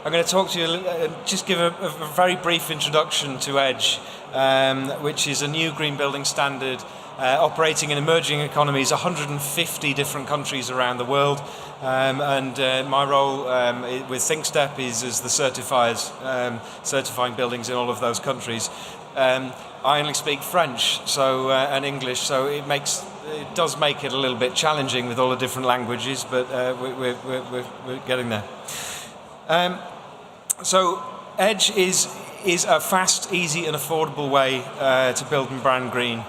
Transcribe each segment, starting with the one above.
I'm going to talk to you, just give a very brief introduction to EDGE, which is a new green building standard operating in emerging economies, 150 different countries around the world. And my role with thinkstep is as the certifiers, certifying buildings in all of those countries. I only speak French and English, so it does make it a little bit challenging with all the different languages, but we're getting there. So EDGE is a fast, easy and affordable way to build and brand green.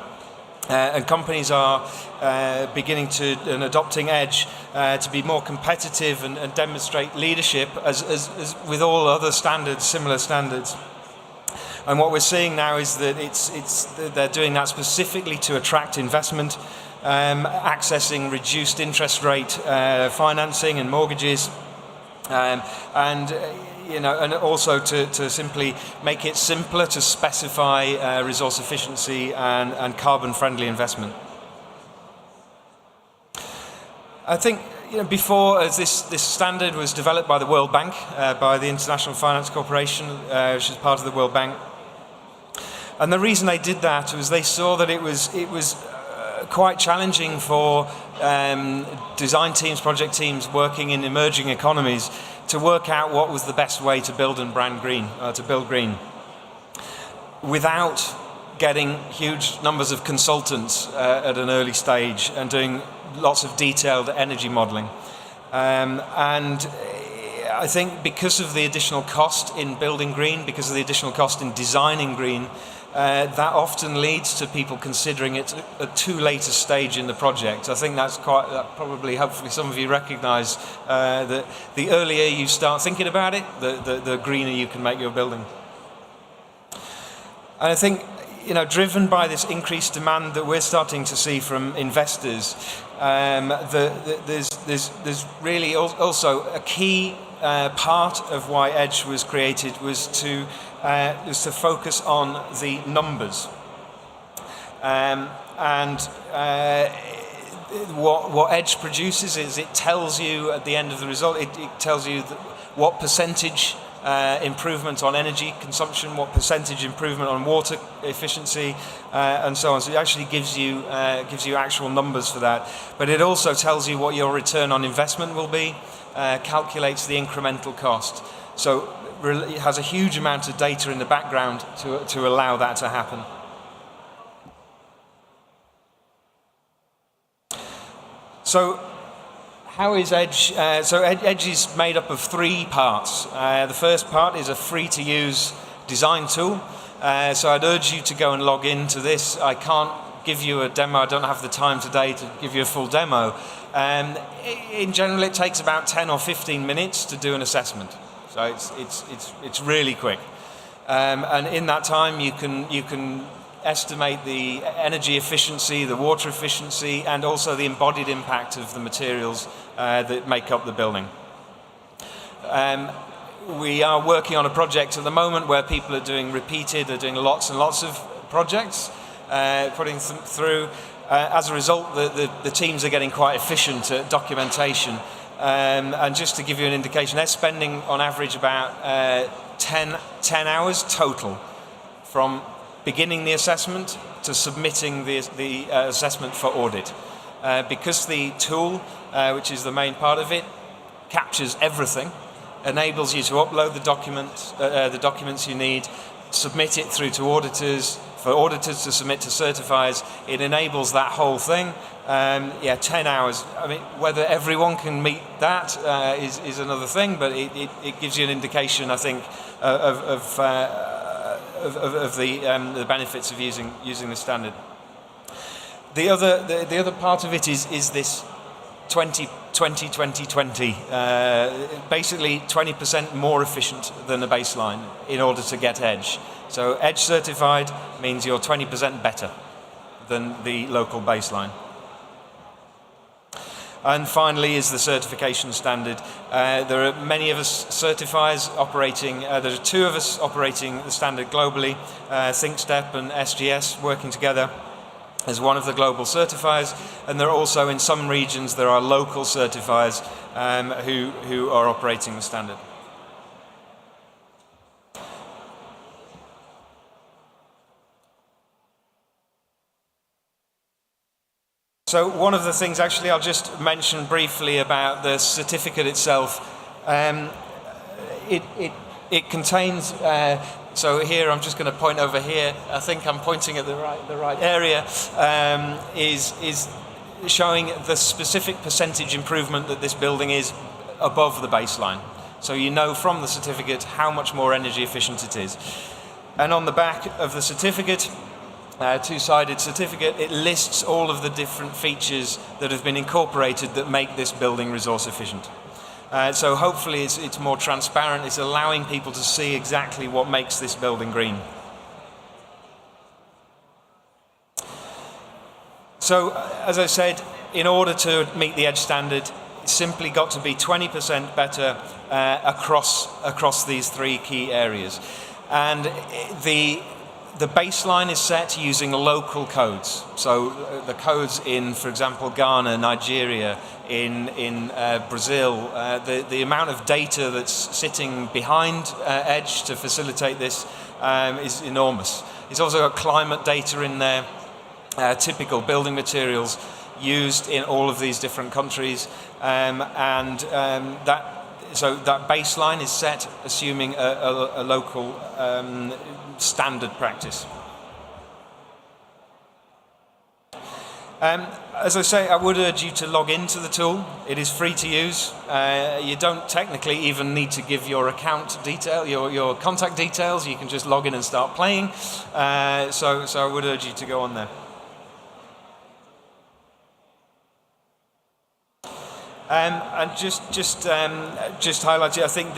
And companies are beginning and adopting EDGE to be more competitive and demonstrate leadership as with all other standards, similar standards. And what we're seeing now is that they're doing that specifically to attract investment, accessing reduced interest rate financing and mortgages, and also to simply make it simpler to specify resource efficiency and carbon-friendly investment. I think before, as this standard was developed by the World Bank, by the International Finance Corporation, which is part of the World Bank. And the reason they did that was they saw that it was quite challenging for design teams, project teams working in emerging economies to work out what was the best way to build and brand green, to build green, without getting huge numbers of consultants at an early stage and doing lots of detailed energy modeling. And I think because of the additional cost in building green, because of the additional cost in designing green, that often leads to people considering it at too late a stage in the project. I think that's hopefully some of you recognise that the earlier you start thinking about it, the greener you can make your building. And I think, driven by this increased demand that we're starting to see from investors, there's really also a key part of why EDGE was created was to focus on the numbers. What EDGE produces is it tells you at the end of the result, it tells you what percentage improvement on energy consumption, what percentage improvement on water efficiency, and so on. So it actually gives you actual numbers for that. But it also tells you what your return on investment will be, calculates the incremental cost. So it has a huge amount of data in the background to allow that to happen. So how is EDGE? So EDGE is made up of three parts. The first part is a free-to-use design tool. So I'd urge you to go and log into this. I can't give you a demo. I don't have the time today to give you a full demo. In general, it takes about 10 or 15 minutes to do an assessment. So it's really quick. And in that time, you can estimate the energy efficiency, the water efficiency, and also the embodied impact of the materials that make up the building. We are working on a project at the moment where people are doing lots and lots of projects, putting them through. As a result, the teams are getting quite efficient at documentation. And just to give you an indication, they're spending on average about 10 hours total from beginning the assessment to submitting the assessment for audit. Because the tool, which is the main part of it, captures everything, enables you to upload the documents you need, submit it through to auditors, for auditors to submit to certifiers. It enables that whole thing. 10 hours. I mean, whether everyone can meet that is another thing, but it gives you an indication, I think, of the benefits of using the standard. The other part of it is this 20-20-20-20. Basically, 20% more efficient than the baseline in order to get EDGE. So EDGE certified means you're 20% better than the local baseline. And finally is the certification standard. There are many of us certifiers operating, there are two of us operating the standard globally, thinkstep and SGS working together as one of the global certifiers, and there are also in some regions there are local certifiers who are operating the standard. So one of the things, actually, I'll just mention briefly about the certificate itself. It contains, so here I'm just going to point over here, I think I'm pointing at the right area, is showing the specific percentage improvement that this building is above the baseline. So you know from the certificate how much more energy efficient it is. And on the back of the certificate, two-sided certificate, it lists all of the different features that have been incorporated that make this building resource efficient. So hopefully it's more transparent, it's allowing people to see exactly what makes this building green. So, as I said, in order to meet the EDGE standard, it's simply got to be 20% better across these three key areas. And the baseline is set using local codes. So the codes in, for example, Ghana, Nigeria, in Brazil, the amount of data that's sitting behind EDGE to facilitate this is enormous. It's also got climate data in there, typical building materials used in all of these different countries, so that baseline is set assuming a local standard practice. As I say, I would urge you to log into the tool. It is free to use. You don't technically even need to give your account detail, your contact details. You can just log in and start playing. So I would urge you to go on there. And just highlight it. I think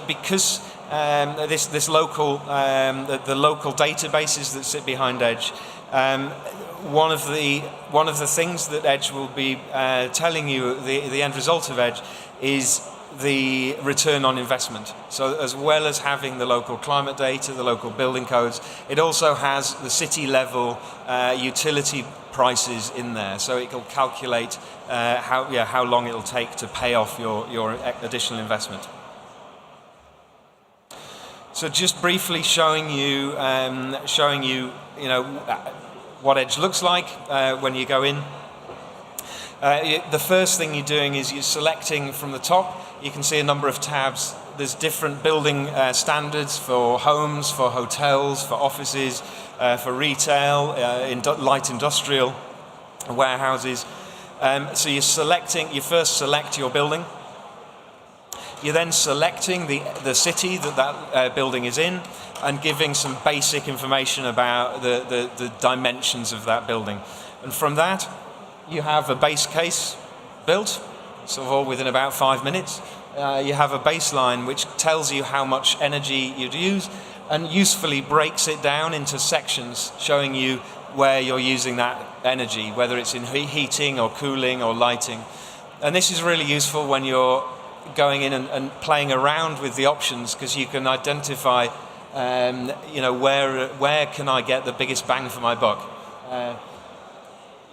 because this local the local databases that sit behind EDGE, one of the things that EDGE will be telling you, the end result of EDGE, is the return on investment. So as well as having the local climate data, the local building codes, it also has the city level utility prices in there. So it will calculate how long it'll take to pay off your additional investment. So just briefly showing you what EDGE looks like when you go in. The first thing you're doing is you're selecting from the top. You can see a number of tabs. There's different building standards for homes, for hotels, for offices, for retail, light industrial, warehouses. So you first select your building. You're then selecting the city that building is in and giving some basic information about the dimensions of that building. And from that, you have a base case built, sort of all within about 5 minutes. You have a baseline which tells you how much energy you'd use and usefully breaks it down into sections, showing you where you're using that energy, whether it's in heating or cooling or lighting. And this is really useful when you're going in and playing around with the options, because you can identify where can I get the biggest bang for my buck.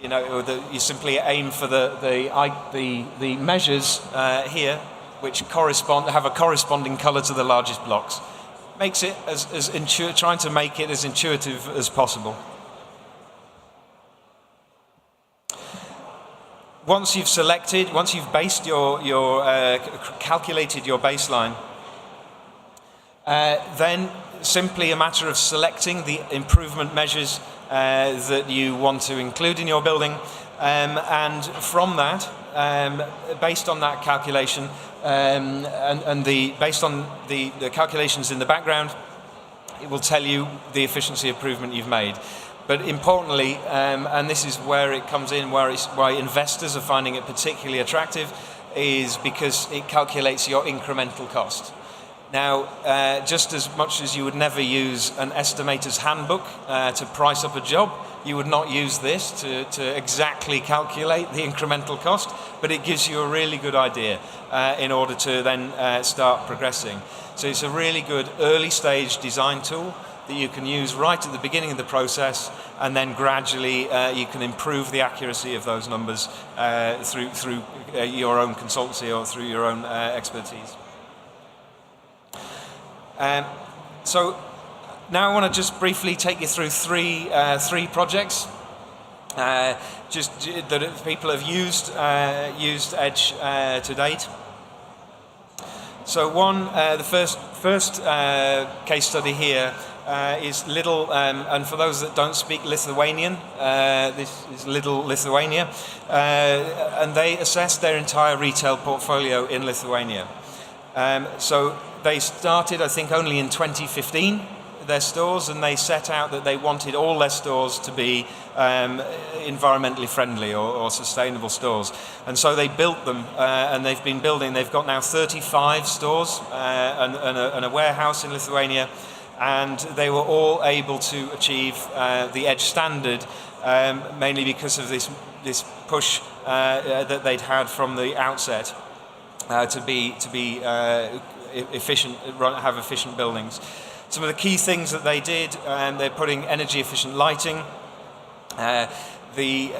You simply aim for the measures here, which have a corresponding color to the largest blocks. Makes it trying to make it as intuitive as possible. Once you've based calculated your baseline, then simply a matter of selecting the improvement measures that you want to include in your building, and from that, based on that calculation, based on the calculations in the background, it will tell you the efficiency improvement you've made. But importantly, and this is where it comes in, why investors are finding it particularly attractive, is because it calculates your incremental cost. Now, just as much as you would never use an estimator's handbook to price up a job, you would not use this to exactly calculate the incremental cost, but it gives you a really good idea in order to then start progressing. So it's a really good early stage design tool that you can use right at the beginning of the process, and then gradually you can improve the accuracy of those numbers through your own consultancy or through your own expertise. So now I want to just briefly take you through three projects. just that people have used Edge to date. So the first case study here is Lidl, and for those that don't speak Lithuanian, this is Lidl Lithuania, and they assessed their entire retail portfolio in Lithuania. So they started, I think, only in 2015, their stores, and they set out that they wanted all their stores to be environmentally friendly or sustainable stores. And so they built them, and they've been building. They've got now 35 stores and a warehouse in Lithuania, and they were all able to achieve the Edge standard, mainly because of this push that they'd had from the outset to be efficient, have efficient buildings. Some of the key things that they did, they're putting energy efficient lighting. They've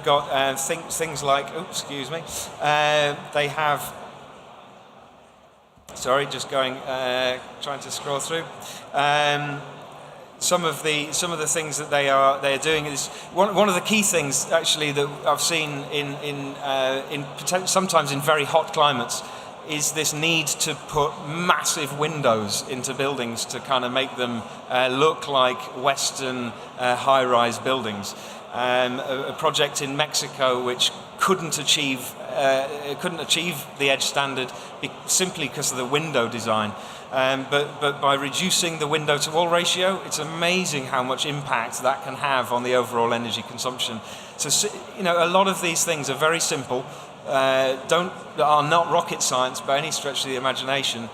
got things like, they have. Sorry, just going, trying to scroll through. Some of the things that they're doing is one of the key things actually that I've seen in sometimes in very hot climates is this need to put massive windows into buildings to kind of make them look like Western high-rise buildings. A project in Mexico which couldn't achieve the Edge standard simply because of the window design. But by reducing the window to wall ratio, it's amazing how much impact that can have on the overall energy consumption. So a lot of these things are very simple. Are not rocket science by any stretch of the imagination.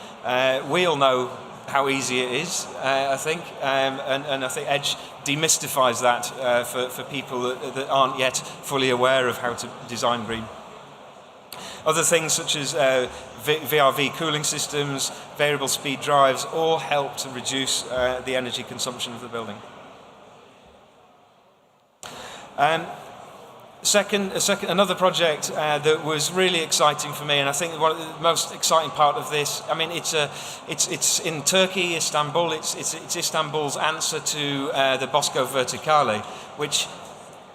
We all know how easy it is, I think, and I think Edge demystifies that for people that aren't yet fully aware of how to design green. Other things such as VRV cooling systems, variable speed drives, all help to reduce the energy consumption of the building. Another project that was really exciting for me, and I think one of the most exciting part of this, I mean, it's in Turkey, Istanbul. It's Istanbul's answer to the Bosco Verticale, which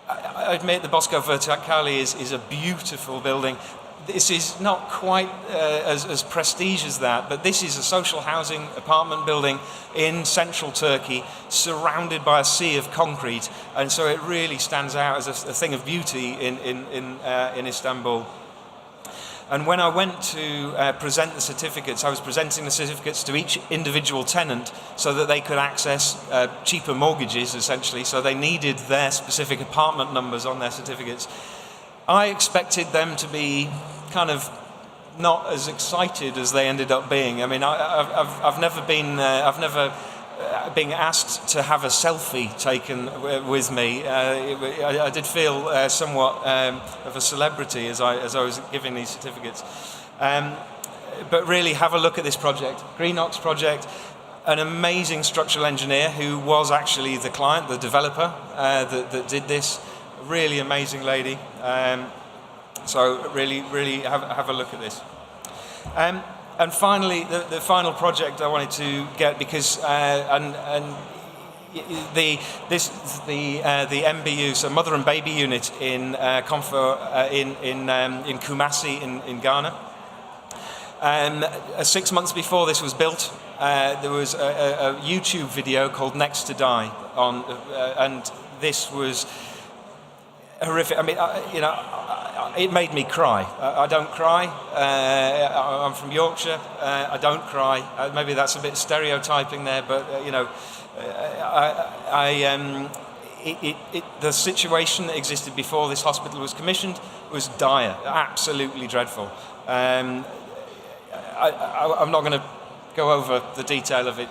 I admit the Bosco Verticale is a beautiful building. This is not quite as prestige as that, but this is a social housing apartment building in central Turkey, surrounded by a sea of concrete, and so it really stands out as a thing of beauty in Istanbul. And when I went to present the certificates, I was presenting the certificates to each individual tenant so that they could access cheaper mortgages, essentially, so they needed their specific apartment numbers on their certificates. I expected them to be kind of not as excited as they ended up being. I mean, I've never been asked to have a selfie taken with me. I did feel somewhat of a celebrity as I was giving these certificates. But really, have a look at this project, Greenox project. An amazing structural engineer who was actually the client, the developer that did this. Really amazing lady. So really have a look at this. And finally, the final project I wanted to get, because the MBU, so mother and baby unit in Kumasi in Ghana. 6 months before this was built, there was a YouTube video called "Next to Die" on, and this was horrific. I mean, it made me cry. I don't cry. I'm from Yorkshire. I don't cry. Maybe that's a bit stereotyping there, but the situation that existed before this hospital was commissioned was dire, absolutely dreadful. I'm not going to go over the detail of it,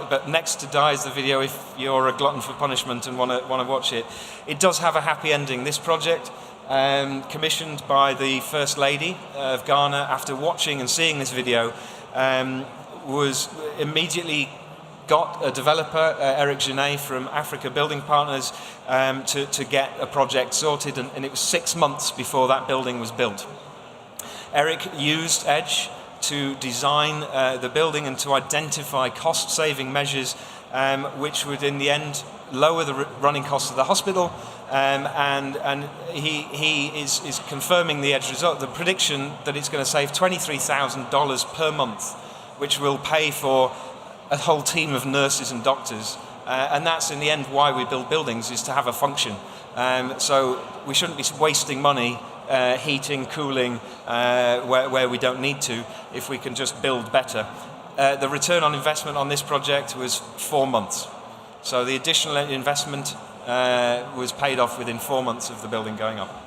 but Next to Die is the video if you're a glutton for punishment and want to watch it. It does have a happy ending. This project, commissioned by the First Lady of Ghana, after watching and seeing this video, was immediately got a developer, Eric Genet from Africa Building Partners, to get a project sorted, and it was 6 months before that building was built. Eric used Edge to design the building and to identify cost-saving measures, which would in the end lower the running costs of the hospital, and he is confirming the edge result, the prediction that it's going to save $23,000 per month, which will pay for a whole team of nurses and doctors. And that's in the end why we build buildings, is to have a function. So we shouldn't be wasting money heating, cooling, where we don't need to, if we can just build better. The return on investment on this project was 4 months. So the additional investment was paid off within 4 months of the building going up.